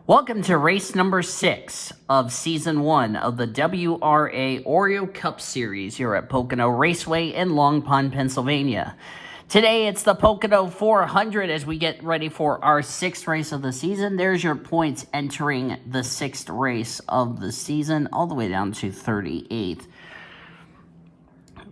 Welcome to race number 6 of Season 1 of the WRA Oreo Cup Series here at Pocono Raceway in Long Pond, Pennsylvania. Today it's the Pocono 400 as we get ready for our 6th race of the season. There's your points entering the 6th race of the season, all the way down to 38th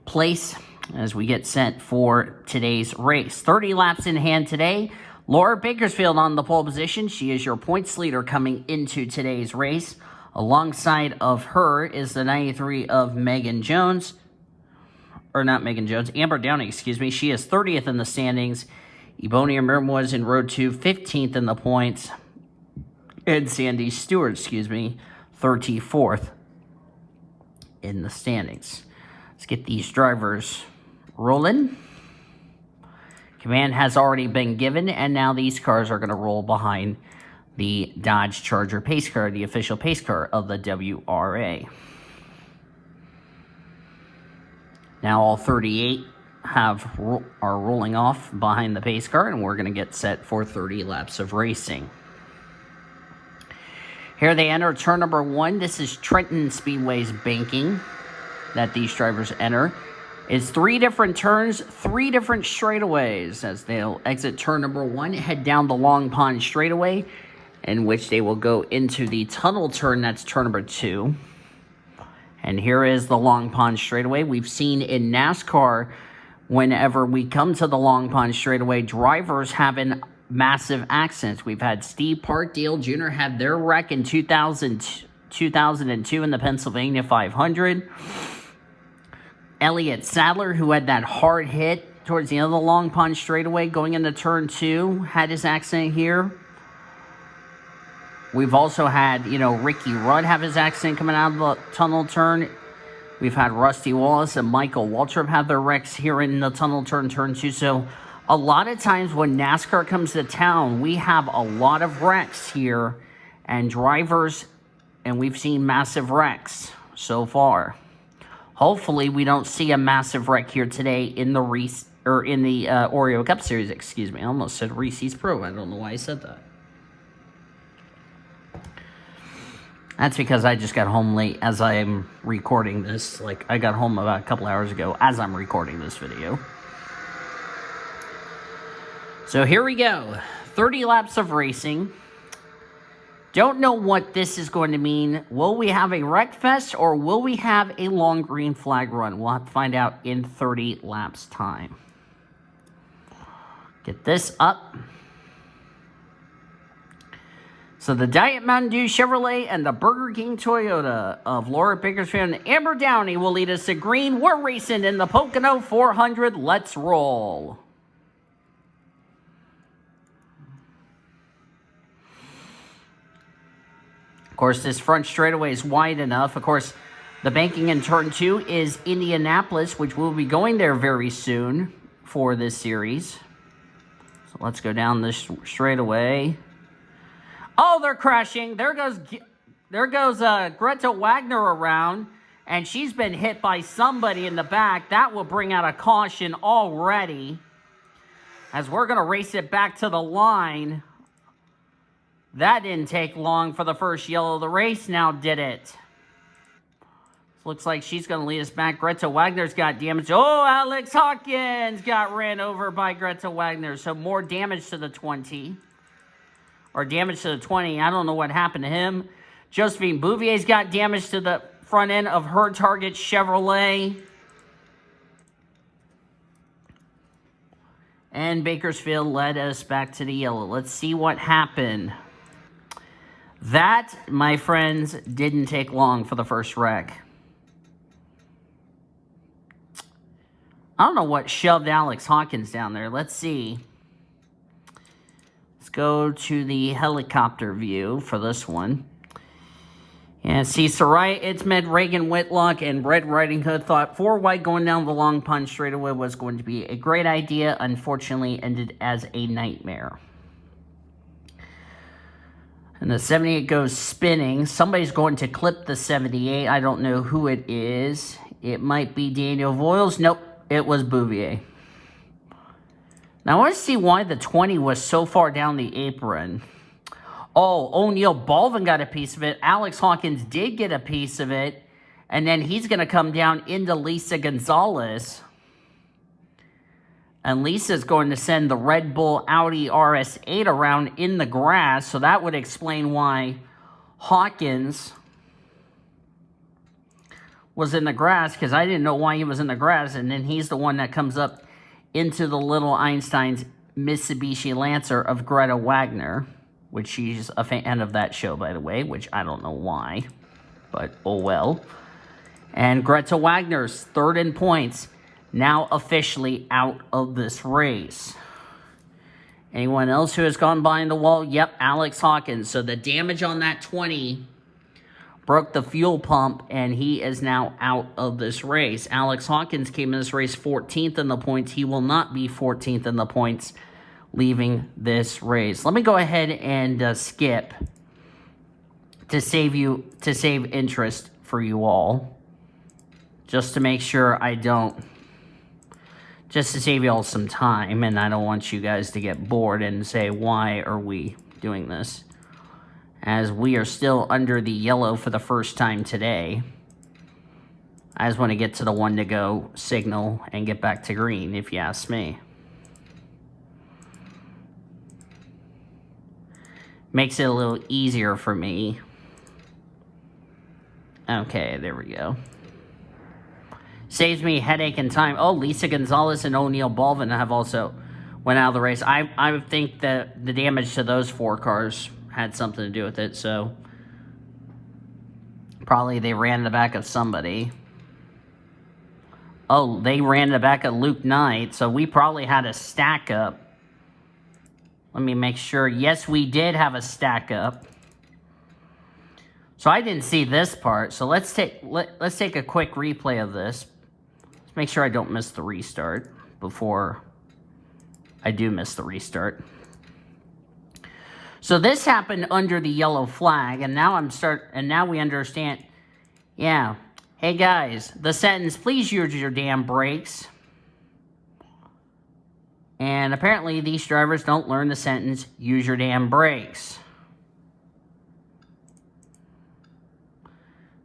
place as we get set for today's race. 30 laps in hand today. Laura Bakersfield on the pole position. She is your points leader coming into today's race. Alongside of her is the 93 of Megan Jones. Or not Megan Jones, Amber Downey, excuse me. She is 30th in the standings. Ebonia Mirmwas in row 2, 15th in the points. And Sandy Stewart, 34th in the standings. Let's get these drivers rolling. Command has already been given, and now these cars are going to roll behind the Dodge Charger pace car, the official pace car of the WRA. Now all 38 are rolling off behind the pace car, and we're going to get set for 30 laps of racing. Here they enter turn number 1. This is Trenton Speedway's banking that these drivers enter. It's 3 different turns, 3 different straightaways as they'll exit turn number 1, head down the Long Pond straightaway, in which they will go into the tunnel turn, that's turn number 2. And here is the Long Pond straightaway. We've seen in NASCAR, whenever we come to the Long Pond straightaway, drivers having massive accidents. We've had Steve Parkdale Jr. have their wreck in 2002 in the Pennsylvania 500. Elliott Sadler, who had that hard hit towards the end of the Long Pond straightaway going into turn 2, had his accident here. We've also had, Ricky Rudd have his accident coming out of the tunnel turn. We've had Rusty Wallace and Michael Waltrip have their wrecks here in the tunnel turn 2. So a lot of times when NASCAR comes to town, we have a lot of wrecks here and drivers, and we've seen massive wrecks so far. Hopefully, we don't see a massive wreck here today in the Oreo Cup Series. Excuse me, I almost said Reese's Pro. I don't know why I said that. That's because I just got home late as I am recording this. I got home about a couple hours ago as I'm recording this video. So here we go. 30 laps of racing. Don't know what this is going to mean. Will we have a wreck fest or will we have a long green flag run? We'll have to find out in 30 laps time. Get this up. So the Diet Mountain Dew Chevrolet and the Burger King Toyota of Laura Bakersfield and Amber Downey will lead us to green. We're racing in the Pocono 400. Let's roll. Of course, this front straightaway is wide enough. Of course, the banking in turn 2 is Indianapolis, which we'll be going there very soon for this series. So let's go down this straightaway. Oh, they're crashing. There goes Greta Wagner around, and she's been hit by somebody in the back. That will bring out a caution already, as we're going to race it back to the line. That didn't take long for the first yellow of the race, now did it? Looks like she's going to lead us back. Greta Wagner's got damage. Oh, Alex Hawkins got ran over by Greta Wagner. So more damage to the 20. Or damage to the 20. I don't know what happened to him. Josephine Bouvier's got damage to the front end of her target Chevrolet. And Bakersfield led us back to the yellow. Let's see what happened. That, my friends, didn't take long for the first wreck. I don't know what shoved Alex Hawkins down there. Let's see. Let's go to the helicopter view for this one. Yeah, see, Sarai Itzmed, Reagan Whitlock, and Red Riding Hood thought 4 wide going down the Long Pond straightaway was going to be a great idea. Unfortunately, ended as a nightmare. And the 78 goes spinning. Somebody's going to clip the 78. I don't know who it is. It might be Daniel Voiles. Nope, it was Bouvier. Now, I want to see why the 20 was so far down the apron. Oh, O'Neal Baldwin got a piece of it. Alex Hawkins did get a piece of it. And then he's going to come down into Lisa Gonzalez. And Lisa's going to send the Red Bull Audi RS8 around in the grass. So that would explain why Hawkins was in the grass, because I didn't know why he was in the grass. And then he's the one that comes up into the little Einstein's Mitsubishi Lancer of Greta Wagner, which she's a fan of that show, by the way, which I don't know why, but oh well. And Greta Wagner's third in points, now officially out of this race. Anyone else who has gone behind the wall? Yep, Alex Hawkins. So the damage on that 20 broke the fuel pump, and he is now out of this race. Alex Hawkins came in this race 14th in the points. He will not be 14th in the points leaving this race. Let me go ahead and skip to save interest for you all, just to make sure I don't, just to save you all some time, and I don't want you guys to get bored and say, why are we doing this? As we are still under the yellow for the first time today. I just want to get to the 1 to go signal and get back to green, if you ask me. Makes it a little easier for me. Okay, there we go. Saves me headache and time. Oh, Lisa Gonzalez and O'Neal Baldwin have also went out of the race. I would think that the damage to those 4 cars had something to do with it, so probably they ran in the back of somebody. Oh, they ran in the back of Luke Knight, so we probably had a stack up. Let me make sure. Yes, we did have a stack up. So I didn't see this part, so let's take a quick replay of this. Let's make sure I don't miss the restart before I do miss the restart. So this happened under the yellow flag, and now now we understand. Yeah. Hey guys, the sentence, please use your damn brakes. And apparently these drivers don't learn the sentence, use your damn brakes.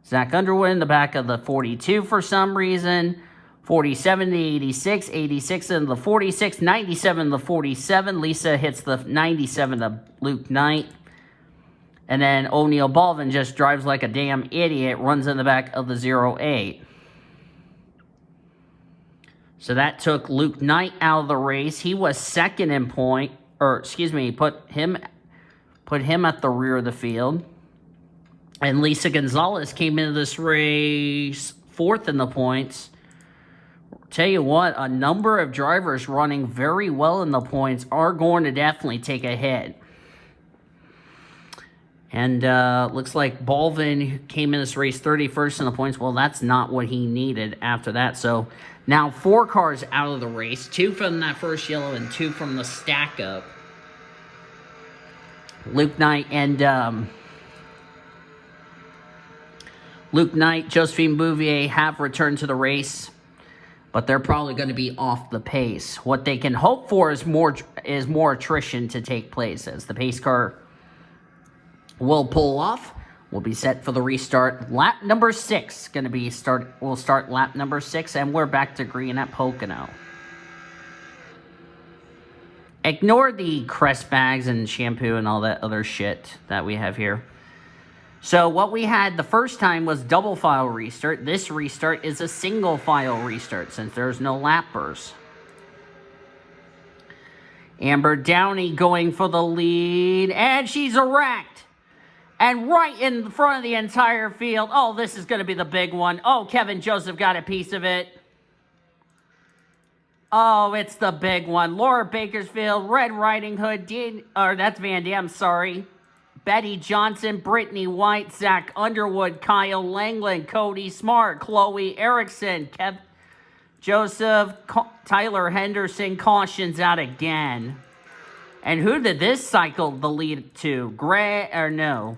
Zach Underwood in the back of the 42 for some reason. 47 to 86, 86 into the 46, 97 to the 47. Lisa hits the 97 to Luke Knight. And then O'Neal Baldwin just drives like a damn idiot, runs in the back of the 08. So that took Luke Knight out of the race. He was second in point, or excuse me, put him at the rear of the field. And Lisa Gonzalez came into this race 4th in the points. Tell you what, a number of drivers running very well in the points are going to definitely take a hit. And looks like Baldwin came in this race 31st in the points. Well, that's not what he needed after that. So now 4 cars out of the race. 2 from that first yellow and 2 from the stack up. Luke Knight, Josephine Bouvier have returned to the race, but they're probably going to be off the pace. What they can hope for is more attrition to take place, as the pace car will pull off. We'll be set for the restart. Lap number 6 we'll start lap number 6, and we're back to green at Pocono. Ignore the crest bags and shampoo and all that other shit that we have here. So what we had the first time was double file restart. This restart is a single file restart since there's no lappers. Amber Downey going for the lead, and she's wrecked. And right in front of the entire field. Oh, this is going to be the big one. Oh, Kevin Joseph got a piece of it. Oh, it's the big one. Laura Bakersfield, Red Riding Hood, that's Van Dam, sorry. Betty Johnson, Brittany White, Zach Underwood, Kyle Langland, Cody Smart, Chloe Erickson, Kev Joseph, Tyler Henderson, cautions out again. And who did this cycle the lead to? No.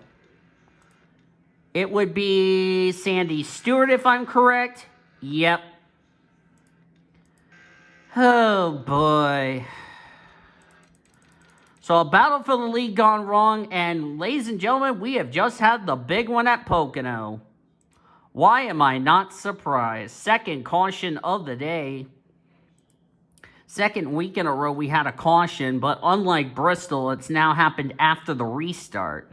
It would be Sandy Stewart, if I'm correct. Yep. Oh, boy. So a battle for the lead gone wrong, and ladies and gentlemen, we have just had the big one at Pocono. Why am I not surprised? Second caution of the day. Second week in a row we had a caution, but unlike Bristol, it's now happened after the restart.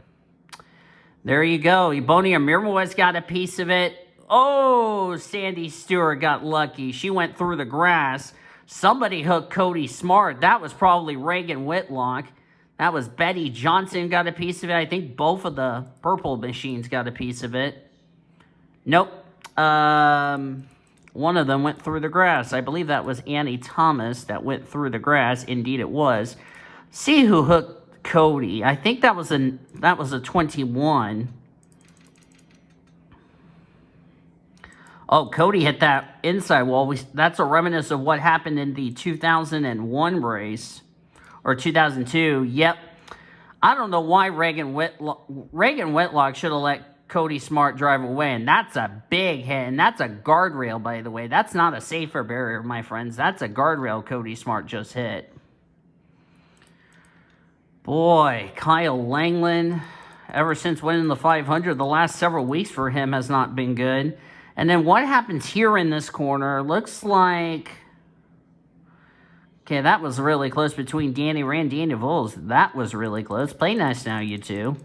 There you go. Ebonia Mirwes got a piece of it. Oh, Sandy Stewart got lucky. She went through the grass. Somebody hooked Cody Smart. That was probably Reagan Whitlock. That was Betty Johnson got a piece of it. I think both of the purple machines got a piece of it. Nope. One of them went through the grass. I believe that was Annie Thomas that went through the grass. Indeed it was. See who hooked Cody. I think that was a 21. Oh, Cody hit that inside wall. That's a reminiscence of what happened in the 2001 race. Or 2002. Yep. I don't know why Reagan Whitlock should have let Cody Smart drive away. And that's a big hit. And that's a guardrail, by the way. That's not a safer barrier, my friends. That's a guardrail Cody Smart just hit. Boy, Kyle Langland, ever since winning the 500, the last several weeks for him has not been good. And then what happens here in this corner? Looks like... Okay, that was really close between Danny Rand and Danny Vols. That was really close. Play nice now, you two.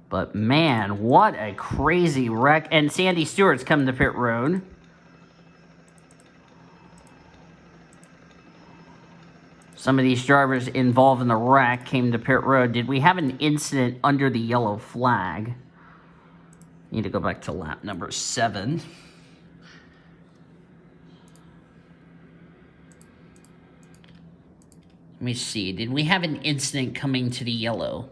But man, what a crazy wreck. And Sandy Stewart's coming to pit road. Some of these drivers involved in the wreck came to pit road. Did we have an incident under the yellow flag? Need to go back to lap number 7. Let me see. Did we have an incident coming to the yellow?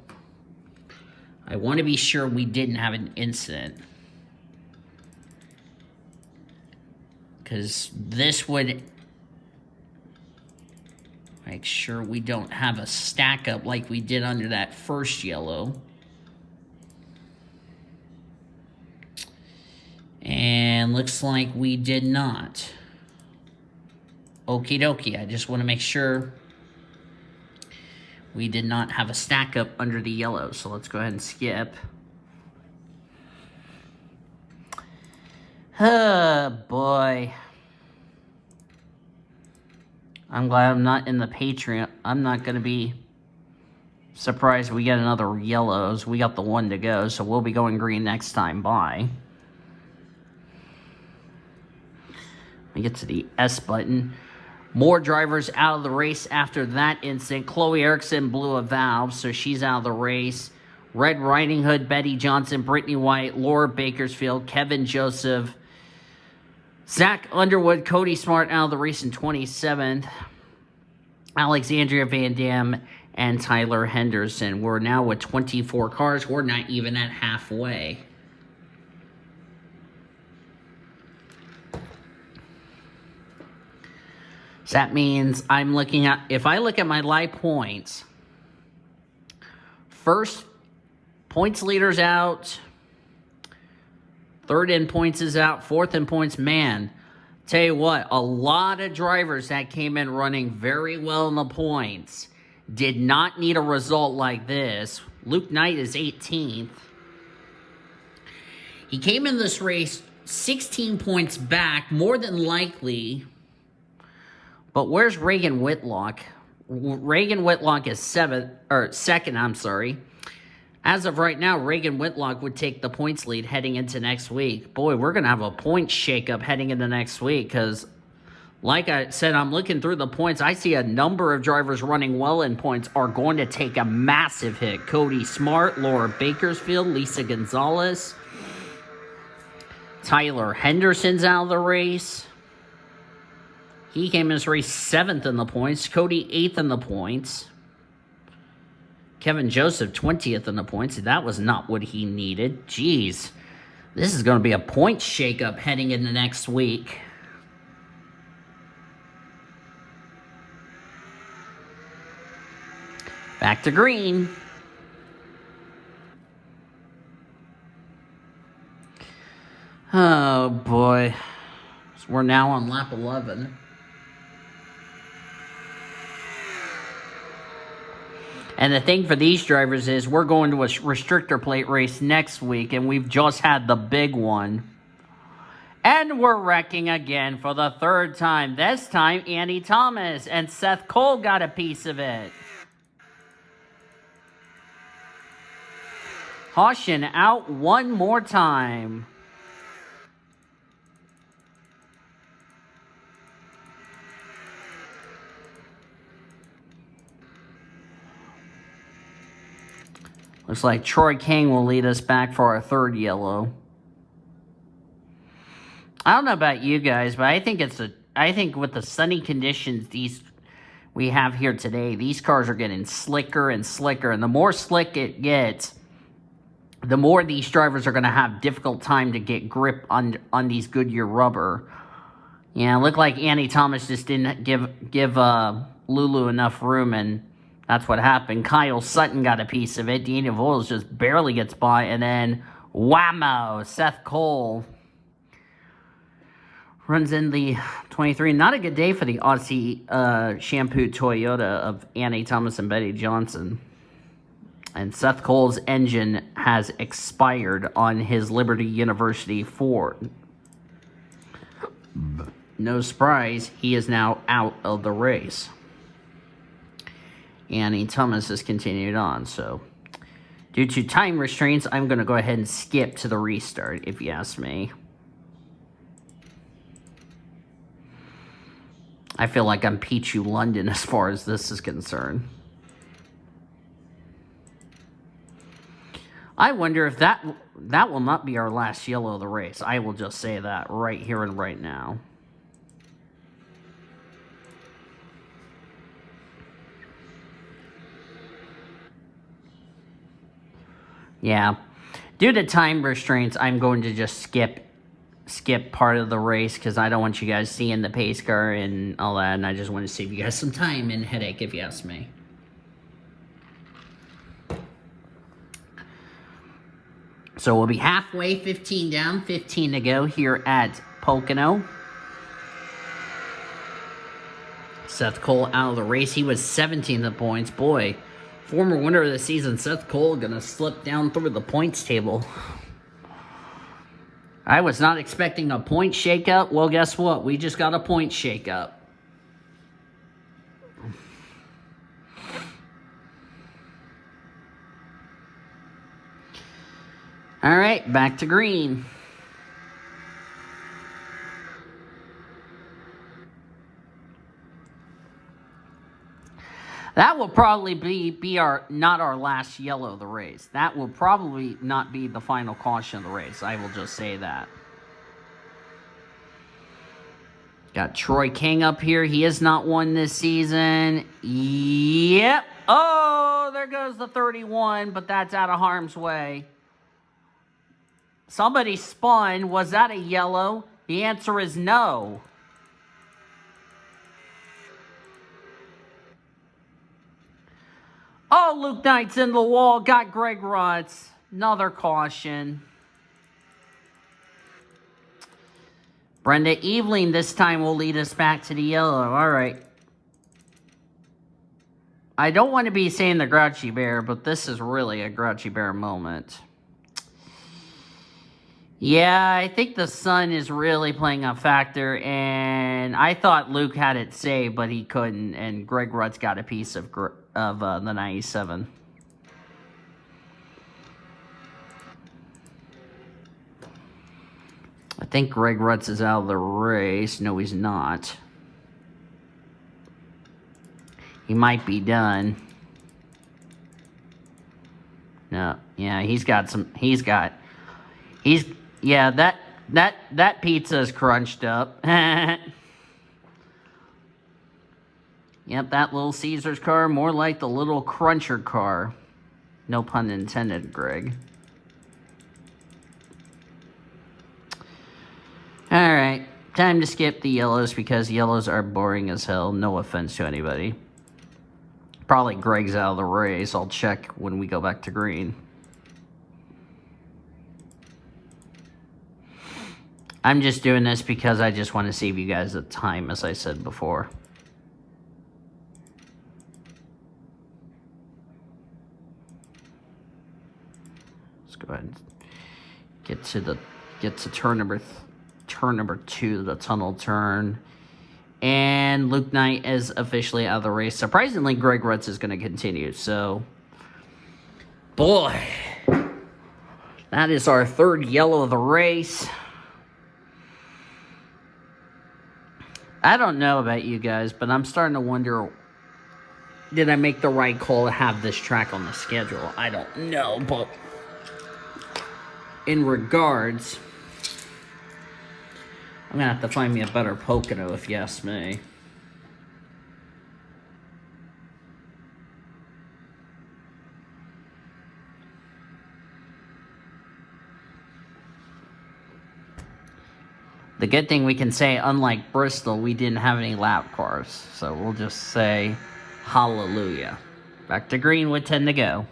I want to be sure we didn't have an incident. Because this would make sure we don't have a stack up like we did under that first yellow. And looks like we did not. Okie dokie. I just want to make sure we did not have a stack up under the yellow. So let's go ahead and skip. Oh, boy. I'm glad I'm not in the Patreon. I'm not going to be surprised if we get another yellows. We got the one to go, so we'll be going green next time. Bye. Let me get to the S button. More drivers out of the race after that incident. Chloe Erickson blew a valve, so she's out of the race. Red Riding Hood, Betty Johnson, Brittany White, Laura Bakersfield, Kevin Joseph, Zach Underwood, Cody Smart out of the race in 27th. Alexandria Van Dam and Tyler Henderson. We're now with 24 cars. We're not even at halfway. So that means I'm looking at, if I look at my live points, first points leader's out, third in points is out, fourth in points, man, tell you what, a lot of drivers that came in running very well in the points did not need a result like this. Luke Knight is 18th. He came in this race 16 points back, more than likely. But where's Reagan Whitlock? Reagan Whitlock is second, I'm sorry. As of right now, Reagan Whitlock would take the points lead heading into next week. Boy, we're going to have a point shakeup heading into next week because, like I said, I'm looking through the points. I see a number of drivers running well in points are going to take a massive hit. Cody Smart, Laura Bakersfield, Lisa Gonzalez, Tyler Henderson's out of the race. He came in this race 7th in the points. Cody 8th in the points. Kevin Joseph 20th in the points. That was not what he needed. Jeez. This is going to be a point shakeup heading into next week. Back to green. Oh, boy. So we're now on lap 11. And the thing for these drivers is we're going to a restrictor plate race next week, and we've just had the big one. And we're wrecking again for the third time. This time, Andy Thomas and Seth Cole got a piece of it. Caution out one more time. Looks like Troy King will lead us back for our third yellow. I don't know about you guys, but I think with the sunny conditions we have here today, these cars are getting slicker and slicker, and the more slick it gets, the more these drivers are going to have difficult time to get grip on these Goodyear rubber. Yeah, it looked like Andy Thomas just didn't give Lulu enough room, and that's what happened. Kyle Sutton got a piece of it. Daniel Voiles just barely gets by, and then whammo, Seth Cole runs in the 23. Not a good day for the Aussie shampoo Toyota of Annie Thomas and Betty Johnson. And Seth Cole's engine has expired on his Liberty University Ford. No surprise, he is now out of the race. Annie Thomas has continued on, so due to time restraints, I'm going to go ahead and skip to the restart, if you ask me. I feel like I'm Pichu London as far as this is concerned. I wonder if that will not be our last yellow of the race. I will just say that right here and right now. Yeah. Due to time restraints, I'm going to just skip part of the race because I don't want you guys seeing the pace car and all that, and I just want to save you guys some time and headache, if you ask me. So we'll be halfway, 15 down, 15 to go here at Pocono. Seth Cole out of the race. He was 17th in points. Boy, former winner of the season, Seth Cole, going to slip down through the points table. I was not expecting a point shakeup. Well, guess what? We just got a point shakeup. All right, back to green. That will probably be not our last yellow of the race. That will probably not be the final caution of the race. I will just say that. Got Troy King up here. He has not won this season. Yep. Oh, there goes the 31, but that's out of harm's way. Somebody spun. Was that a yellow? The answer is no. Oh, Luke Knight's in the wall. Got Greg Rutz. Another caution. Brenda Eveling this time will lead us back to the yellow. All right. I don't want to be saying the Grouchy Bear, but this is really a Grouchy Bear moment. Yeah, I think the sun is really playing a factor, and I thought Luke had it saved, but he couldn't, and Greg Rutz got a piece of the 97. I think Greg Rutz is out of the race. No, he's not. He might be done. No, yeah, yeah, that pizza is crunched up. Yep, that Little Caesars car, more like the Little Cruncher car. No pun intended, Greg. Alright, time to skip the yellows because yellows are boring as hell. No offense to anybody. Probably Greg's out of the race. I'll check when we go back to green. I'm just doing this because I just want to save you guys the time, as I said before. Let's go ahead and get to turn number 2, the tunnel turn. And Luke Knight is officially out of the race. Surprisingly, Greg Rutz is going to continue. So, boy, that is our 3rd yellow of the race. I don't know about you guys, but I'm starting to wonder, did I make the right call to have this track on the schedule? I don't know, but in regards, I'm going to have to find me a better Pocono, if you ask me. The good thing we can say, unlike Bristol, we didn't have any lap cars. So we'll just say hallelujah. Back to green with 10 to go.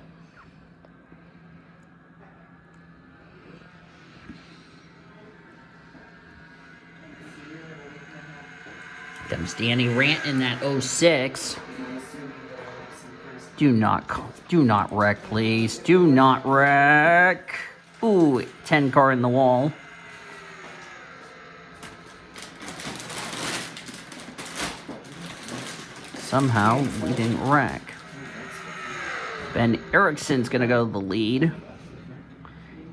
Comes Danny Rant in that 06. Do not wreck, please. Do not wreck. Ooh, 10 car in the wall. Somehow, we didn't wreck. Ben Erickson's going to go to the lead.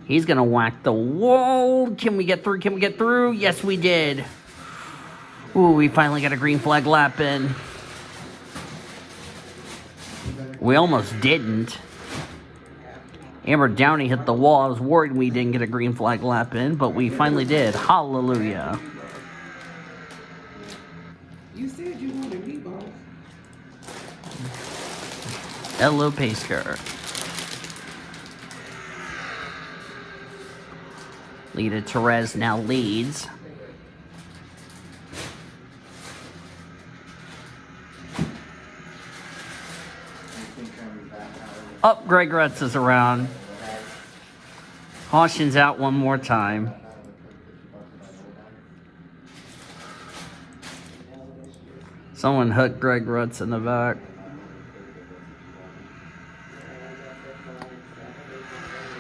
He's going to whack the wall. Can we get through? Can we get through? Yes, we did. Ooh, we finally got a green flag lap in. We almost didn't. Amber Downey hit the wall. I was worried we didn't get a green flag lap in, but we finally did. Hallelujah. You said you wanted meatballs. Hello, pace car. Lita Perez now leads. Up, Greg Rutz is around. Caution's out one more time. Someone hooked Greg Rutz in the back.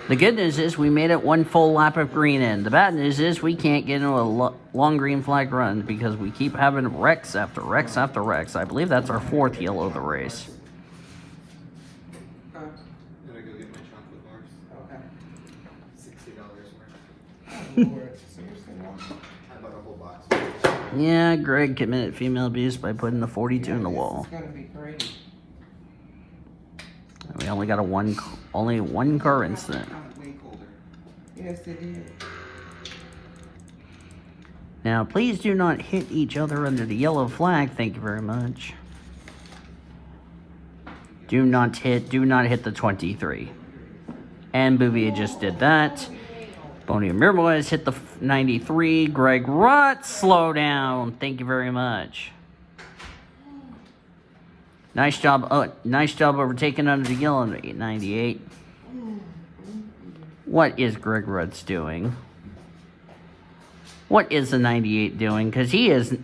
The good news is we made it one full lap of green in. The bad news is we can't get into a long green flag run because we keep having wrecks after wrecks after wrecks. I believe that's our 4th yellow of the race. Did I go get my chocolate bars? Okay. $60 worth. I bought a whole box. Yeah, Greg committed female abuse by putting the 42 in the wall. It's gonna be great. We only got only one car incident. Way colder. Yes, it is. Now, please do not hit each other under the yellow flag. Thank you very much. Do not hit the 23. And Bouvier just did that. Boney Mirbois hit the 93. Greg Rutz, slow down. Thank you very much. Nice job overtaking under the yellow 98. What is Greg Rutz doing? What is the 98 doing? Because he is...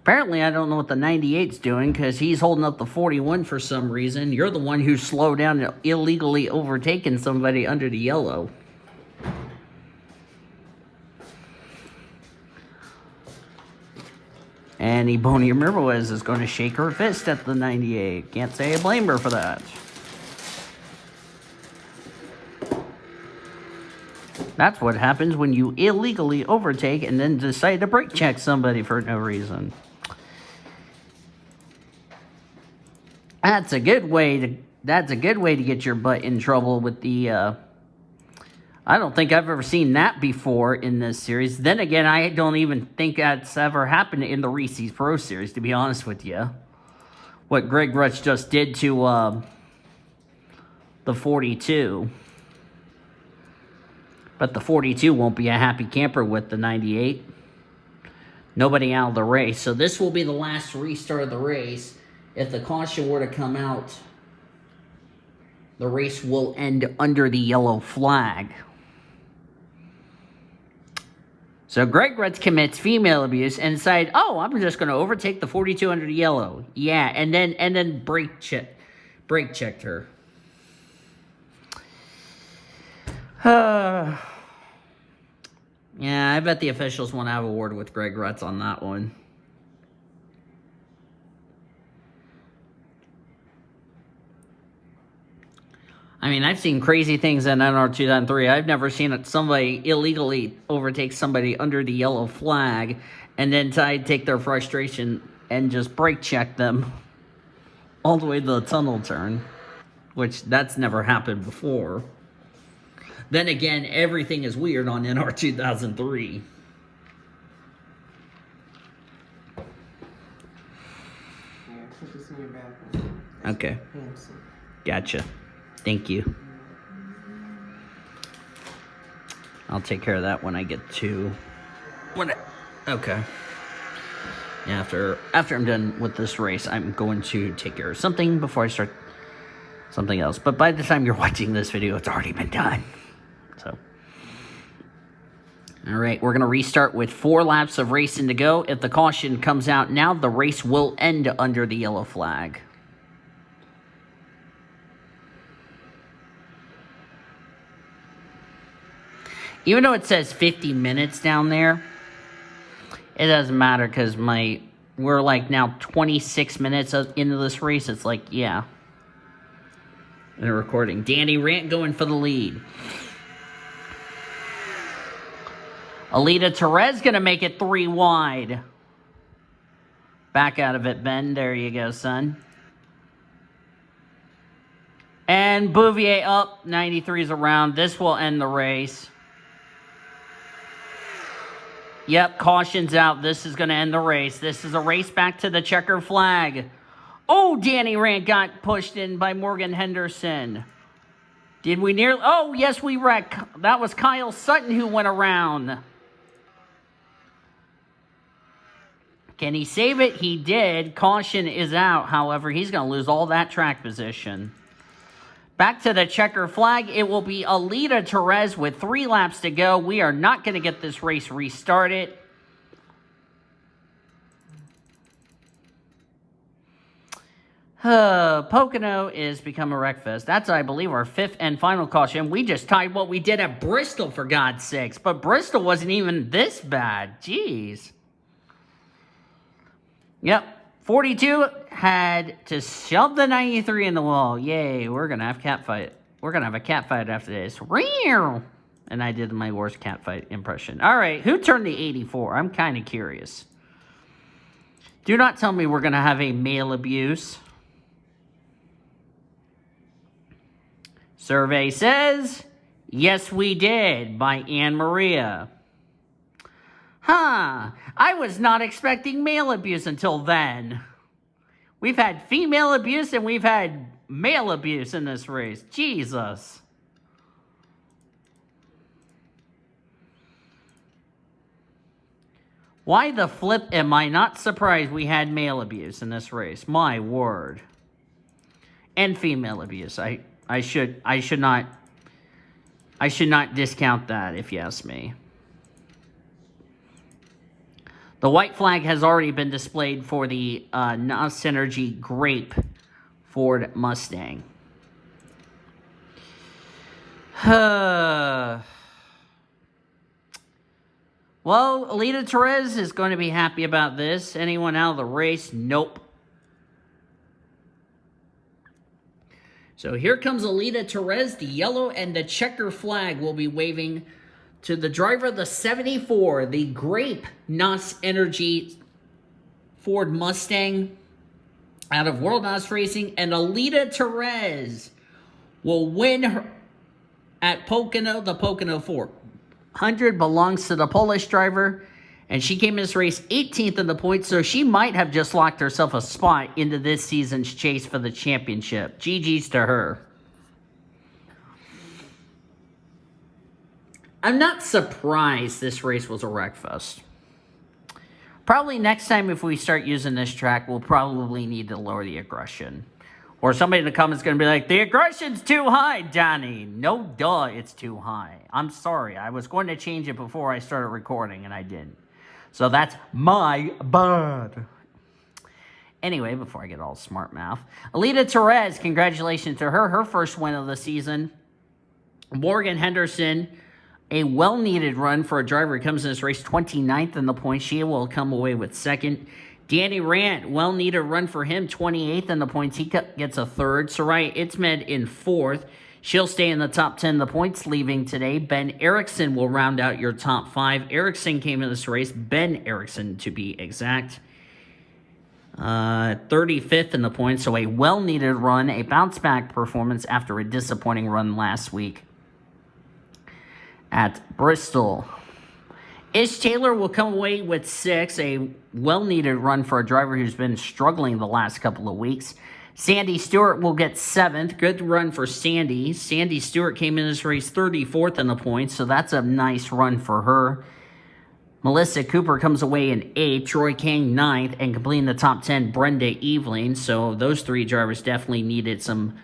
Apparently, I don't know what the 98's doing because he's holding up the 41 for some reason. You're the one who slowed down and illegally overtaken somebody under the yellow. And Ebonia Mirbois is going to shake her fist at the 98. Can't say I blame her for that. That's what happens when you illegally overtake and then decide to brake check somebody for no reason. That's a good way to get your butt in trouble with the I don't think I've ever seen that before in this series. Then again, I don't even think that's ever happened in the Reese's Pro Series, to be honest with you. What Greg Rutz just did to the 42. But the 42 won't be a happy camper with the 98. Nobody out of the race. So this will be the last restart of the race. If the caution were to come out, the race will end under the yellow flag. So Greg Rutz commits female abuse and decided, oh, I'm just going to overtake the 4200 yellow. Yeah, and then brake checked her. Yeah, I bet the officials want to have a word with Greg Rutz on that one. I mean, I've seen crazy things in NR 2003. I've never seen somebody illegally overtake somebody under the yellow flag and then take their frustration and just brake check them all the way to the tunnel turn, which that's never happened before. Then again, everything is weird on NR 2003. Yeah, put this in your bathroom. Okay. Gotcha. Thank you. I'll take care of that when I get to... Okay. Yeah, after I'm done with this race, I'm going to take care of something before I start something else. But by the time you're watching this video, it's already been done. So... Alright, we're going to restart with 4 laps of racing to go. If the caution comes out now, the race will end under the yellow flag. Even though it says 50 minutes down there, it doesn't matter because we're like now 26 minutes into this race. It's like, yeah. In a recording. Danny Rant going for the lead. Alita Perez going to make it 3 wide. Back out of it, Ben. There you go, son. And Bouvier up. 93's around. This will end the race. Yep, caution's out. This is going to end the race. This is a race back to the checker flag. Oh, Danny Rant got pushed in by Morgan Henderson. Did we nearly... Oh, yes, we wrecked. That was Kyle Sutton who went around. Can he save it? He did. Caution is out. However, he's going to lose all that track position. Back to the checker flag. It will be Alita Perez with 3 laps to go. We are not going to get this race restarted. Pocono is become a wreckfest. That's, I believe, our 5th and final caution. We just tied what we did at Bristol, for God's sakes. But Bristol wasn't even this bad. Jeez. Yep. 42 had to shove the 93 in the wall. Yay, we're going to have cat fight. We're going to have a cat fight after this. And I did my worst cat fight impression. All right, who turned the 84? I'm kind of curious. Do not tell me we're going to have a male abuse. Survey says, yes, we did, by Anne Maria. Huh, I was not expecting male abuse until then. We've had female abuse and we've had male abuse in this race. Jesus. Why the flip am I not surprised we had male abuse in this race? My word. And female abuse. I should not discount that, if you ask me. The white flag has already been displayed for the NOS Synergy Grape Ford Mustang. Well, Alita Perez is going to be happy about this. Anyone out of the race? Nope. So here comes Alita Perez. The yellow and the checker flag will be waving to the driver of the 74, the Grape NOS Energy Ford Mustang out of World NOS Racing. And Alita Perez will win her at Pocono. The Pocono 400 belongs to the Polish driver. And she came in this race 18th in the points, so she might have just locked herself a spot into this season's chase for the championship. GG's to her. I'm not surprised this race was a wreckfest. Probably next time if we start using this track, we'll probably need to lower the aggression. Or somebody in the comments is going to be like, the aggression's too high, Donnie. No, duh, it's too high. I'm sorry. I was going to change it before I started recording, and I didn't. So that's my bad. Anyway, before I get all smart mouth, Alita Perez, congratulations to her. Her first win of the season. Morgan Henderson, a well-needed run for a driver who comes in this race 29th in the points. She will come away with second. Danny Rand, well-needed run for him, 28th in the points. He gets a third. Sarai Itzmed in fourth. She'll stay in the top 10 in the points leaving today. Ben Erickson will round out your top 5. Erickson came in this race. Ben Erickson, to be exact. 35th in the points, so a well-needed run, a bounce-back performance after a disappointing run last week at Bristol. Ish Taylor will come away with 6, a well-needed run for a driver who's been struggling the last couple of weeks. Sandy Stewart will get 7th. Good run for Sandy. Sandy Stewart came in this race 34th in the points, so that's a nice run for her. Melissa Cooper comes away in 8th. Troy King 9th, and completing the top 10, Brenda Eveling. So those 3 drivers definitely needed some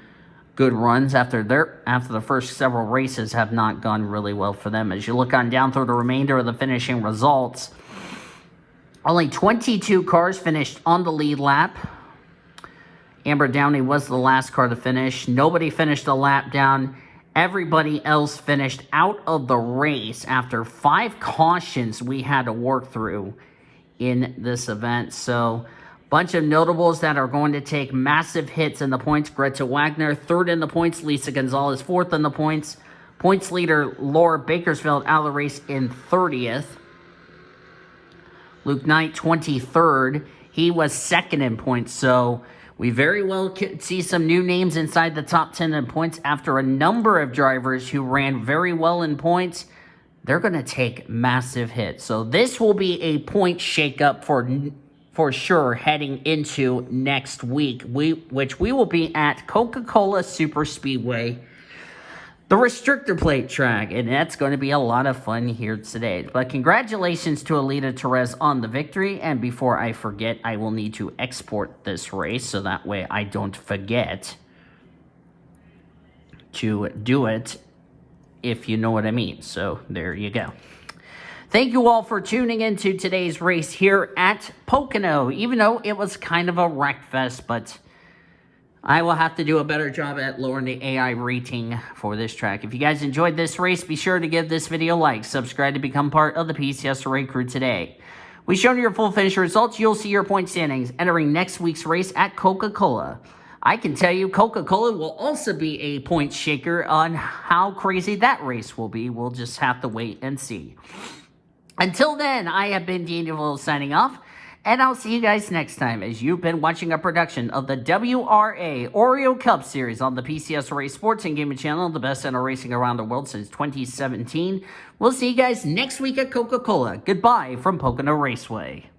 good runs after the first several races have not gone really well for them. As you look on down through the remainder of the finishing results, only 22 cars finished on the lead lap. Amber Downey was the last car to finish. Nobody finished a lap down. Everybody else finished out of the race after 5 cautions we had to work through in this event. So bunch of notables that are going to take massive hits in the points. Greta Wagner, 3rd in the points. Lisa Gonzalez, 4th in the points. Points leader Laura Bakersfield out of the race in 30th. Luke Knight, 23rd. He was 2nd in points. So we very well could see some new names inside the top 10 in points after a number of drivers who ran very well in points. They're going to take massive hits. So this will be a point shakeup for sure heading into next week, which we will be at Coca-Cola Super Speedway, the restrictor plate track, and that's going to be a lot of fun here today. But congratulations to Alita Perez on the victory, and before I forget, I will need to export this race so that way I don't forget to do it, if you know what I mean. So there you go. Thank you all for tuning into today's race here at Pocono, even though it was kind of a wreck fest, but I will have to do a better job at lowering the AI rating for this track. If you guys enjoyed this race, be sure to give this video a like, subscribe to become part of the PCSRA crew today. We've shown you your full finish results. You'll see your point standings entering next week's race at Coca-Cola. I can tell you Coca-Cola will also be a point shaker on how crazy that race will be. We'll just have to wait and see. Until then, I have been Daniel signing off, and I'll see you guys next time as you've been watching a production of the WRA Oreo Cup Series on the PCSRA Sports and Gaming Channel, the best center racing around the world since 2017. We'll see you guys next week at Coca-Cola. Goodbye from Pocono Raceway.